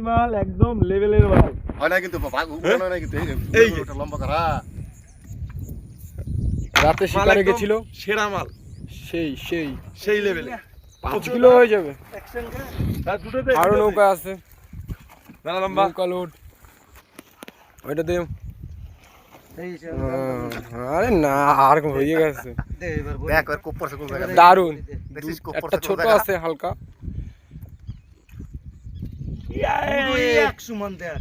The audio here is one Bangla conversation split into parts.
মাল একদম লেভেলের মাল হয় না কিন্তু না কিন্তু এই ওটা লম্বা করা রাতে শিকারে গেছিল সেরা মাল সেই সেই সেই লেভেলে 5 কিলো হয়ে যাবে। আরো নৌকা আছে, নৌকা লোড ওইটা দে। আরে না আর হয়ে গেছে, দেখ আর কোপ পড়ছে কোন জায়গায় দারুন। দেখিস কোপ একটা পড়ছে কোন ছোট জায়গায় আছে হালকা, এক সমান দেখ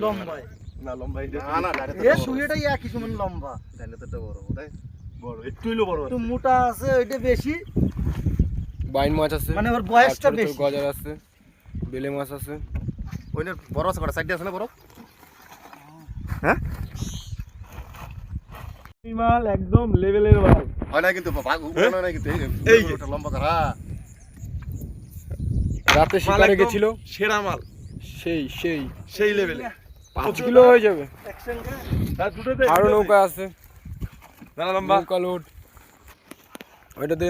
লম্বায় না লম্বা না না ডাইরেক্ট এ সুইটাই একই সমান লম্বা, ডাইরেক্ট তো বড় তাই বড় একটু হইলো বড় একটু মোটা আছে ওইটা বেশি, বাইন মাছ আছে, মানে ওর বয়সটা আর ছোট ছোট বেশি। গজার আছে, বেলে মাছ আছে। ওইনের বড় আছে কটা সাইডে আছে না বড় হ্যাঁ মাল একদম লেভেলের মাল হয় না কিন্তু না কিন্তু এই ওটা লম্বা করা রাতে শিকারে গেছিল সেরা মাল সেই সেই সেই লেভেলে 5 কিলো হয়ে যাবে। আরো নৌকা আছে, নৌকা লোড ওইটা দে।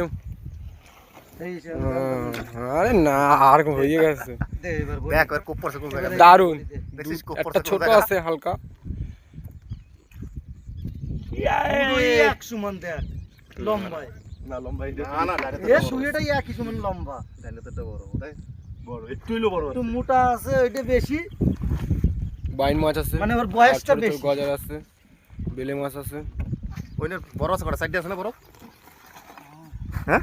আরে না আর হয়ে গেছে, দেখ আর কোপ পড়ছে কোন জায়গায় দারুন। দেখিস কোপ একটা পড়ছে কোন ছোট জায়গায় আছে হালকা, এক সমান দেখ লম্বায়, না লম্বা না না ডাইরেক্ট এ সুইটাই একই সমান লম্বা, ডাইরেক্ট তো বড় তাই বড় একটু হইলো বড় একটু মোটা আছে ওইটা বেশি, বাইন মাছ আছে, মানে ওর আর বয়সটা ছোট ছোট বেশি। গজার আছে, বেলে মাছ আছে। ওইনের বড় আছে কটা সাইডে আছে না বড় হ্যাঁ